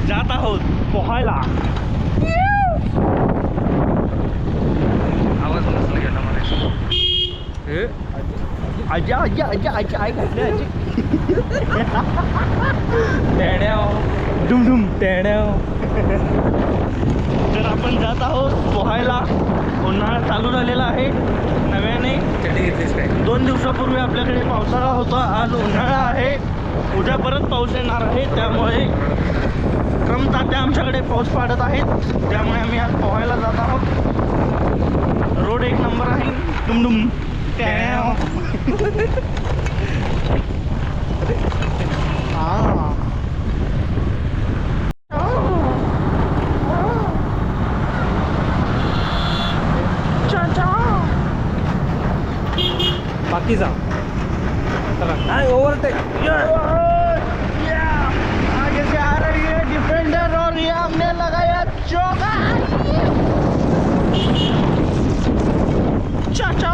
जात आहोत पोहायला. आवाज नसला गेला मला. आजा आजा आजा आजा आई घातली आजी. डुम टेण्याव. तर आपण जात आहोत पोहायला. उन्हाळा चालू झालेला आहे नव्याने. 2 दिवसापूर्वी आपल्याकडे पावसाळा होता. आज उन्हाळा आहे. उद्या परत पाऊस येणार आहे. त्यामुळे क्रमतात्या आमच्याकडे पाऊस पाडत आहेत. त्यामुळे आम्ही आज पोहायला जात आहोत. रोड 1 नंबर आहे. डुम टेण्याव. बाकी जा नाही ओव्हरटेक. आगे से आ रही है डिफेंडर और ये हमने लगाया चौका. चाचा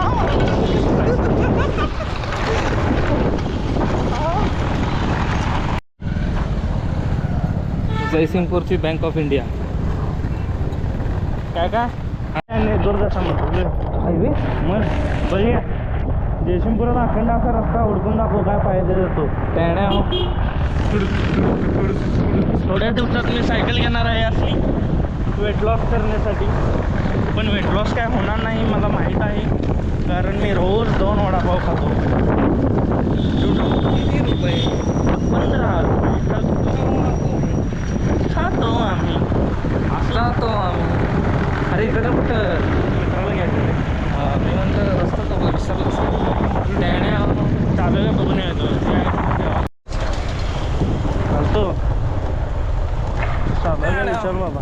जयसिंगपूरची बँक ऑफ इंडिया. काय जोरदार हायवे मग बघूया. जयसिंगपुरात अखंड असा रस्ता हुडकून दाखव काय पाहिजे जातो. थोड्या दिवसात मी सायकल घेणार आहे असली वेट लॉस करण्यासाठी. पण वेट लॉस काय होणार नाही मला माहीत आहे. कारण मी रोज 2 वडापाव खातो. किती रुपये? 15 खातो आम्ही. असला तो आम्ही. अरे इकडं कुठं मित्राला घ्यायचं. मी म्हणतो रस्ता तो विसरला. चालू आहे बघून येतो. चालतो चालू आहे विचार बाबा.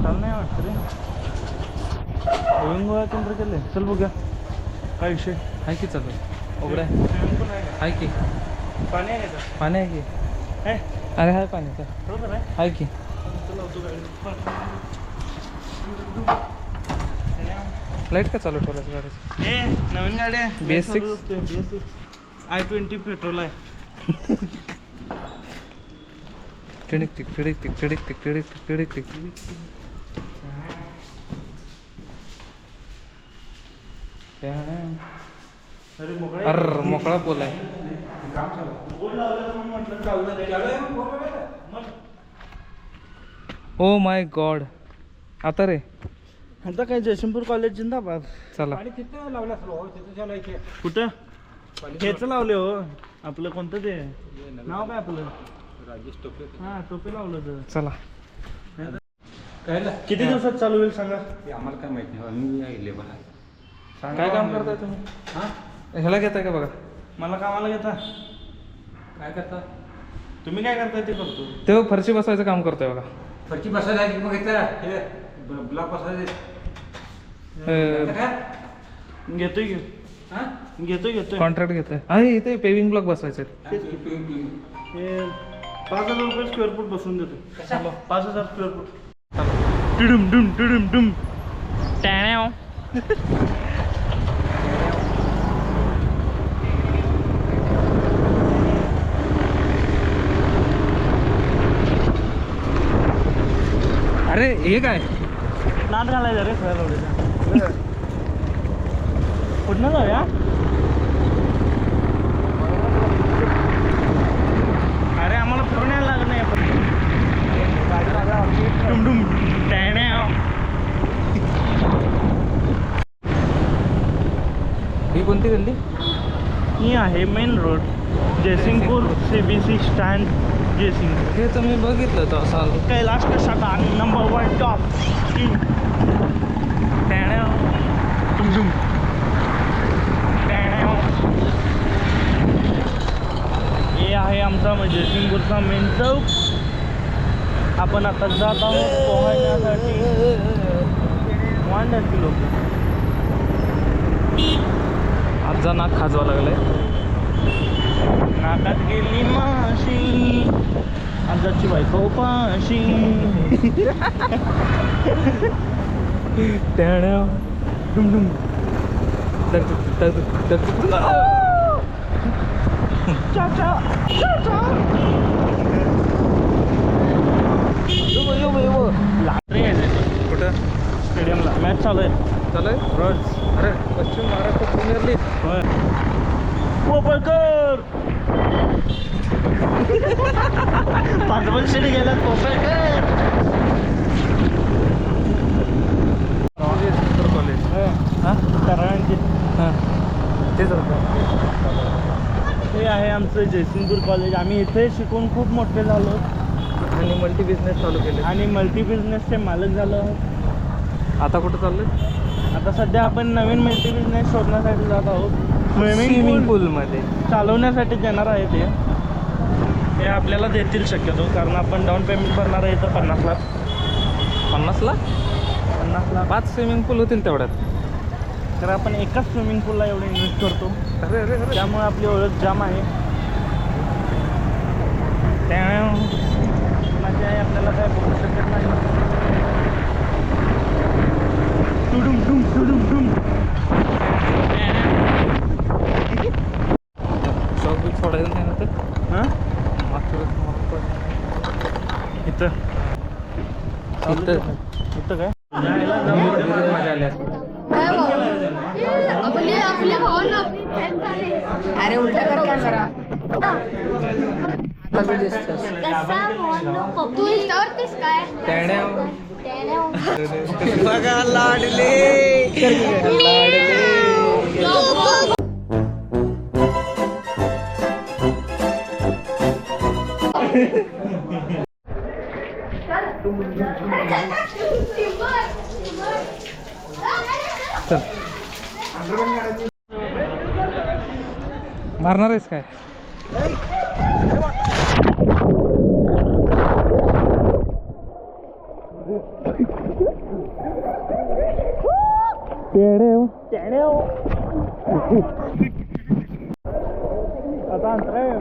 चाल नाही वाटतं रे. गोवा केंद्र केले. चल बघूया काय विषय आहे की चालू उघडा आहे की पाणी आहे का? पाणी आहे की. हे अरे आहे पाण्याचं बरोबर आहे. आहे की. लाईट का चालू ठेवलं गाडीचं? हे नवीन गाडी आहे. BS6 I-20 पेट्रोल आहे. टिडिक टिक टिडिक टिक टिडिक टिक टिडिक टिक टिडिक टिक. अरे मोकळा अर मोकळा पोल आहे. Oh my god. आता रे आता काय जयसिंगपूर कॉलेज जिंदाबाद. चला. कुठं हेच लावले हो. आपलं कोणतं ते नाव काय आपलं? राजेश टोपे. हां टोपे लावलं तर. चला. किती दिवसात चालू होईल सांगा? आम्हाला काय माहिती नाही. आम्ही लेबर आहे. काय काम करताय तुम्ही? हां ह्याला घेताय का बघा? मला कामाला घेता. काय करता तुम्ही काय करताय ते करतो. तेव्हा फरशी बसवायचं काम करतोय बघा. फरची बसायला आहे की मग इथं हे ब्लॉक बसायचे. घेतोय की. हां घेतोय कॉन्ट्रॅक्ट घेतोय. आहे इथे पेविंग ब्लॉक बसवायचे. हे 5,000 रुपये स्क्वेअर फूट बसून देतो. 5,000 स्क्वेअर फूट. डुडुम डुम डुडुम डुम टॅण्या. अरे हे काय नाद घालायचं रे खरं एवढ्याचा. कुठनं जाऊया? अरे आम्हाला फिरून यायला लागत नाही. डुम डुम टॅण्या. ही कोणती गल्ली? ही आहे main road Jaysingpur CBC stand Jaysingpur. हे तर मी बघितलं तर असं. कैलाश का शाखा नंबर 1 टॉप. टॅण्या डुम डुम टॅण्या. हे आहे आमचा जयसिंगपूरचा मेन चौक. आपण आता जात आहोत पोहण्यासाठी. वांड्याची लोक आजचा नाक खाजवा लागलाय. नाकात गेली माशी आजाची बायको पाशी. टॅण्या डुम डुम. चाचा चाचा पाचवंशीने गेल्यात कोपेकर. कॉलेज हा कराडांचे. हां तेच हे आहे आमचं जयसिंगपूर कॉलेज. आम्ही इथे शिकून खूप मोठे झालो आणि मल्टी बिझनेस चालू केले. आणि मल्टी बिझनेसचे मालक झालो. आता कुठं चाललंय? आता सध्या आपण नवीन मल्टी बिझनेस शोधण्यासाठी जात आहोत. स्विमिंग पूलमध्ये चालवण्यासाठी देणार आहे ते. हे आपल्याला देतील शक्यतो, कारण आपण डाऊन पेमेंट भरणार आहे तर 50 लाख. 50 लाख 50 लाख 5 स्विमिंग पूल होतील तेवढ्यात. तर आपण एकाच स्विमिंग पूलला एवढं इन्व्हेस्ट करतो, अरे अरे अरे त्यामुळे आपली ओळख जाम आहे. माझी आई आपल्याला काय बोलू शकत नाही. टुडुम डुम टुडुम डुम. शॉक बिक सोडायचं नाही ना तर हां मागच्या इथं इथं इथं काय मजा आली असती. आपले भावना अरे उलटा कर काय करा तू इंस्टावरतीस काय बघा लाडले चल मारणार आहेस काय? आता अंतर आहे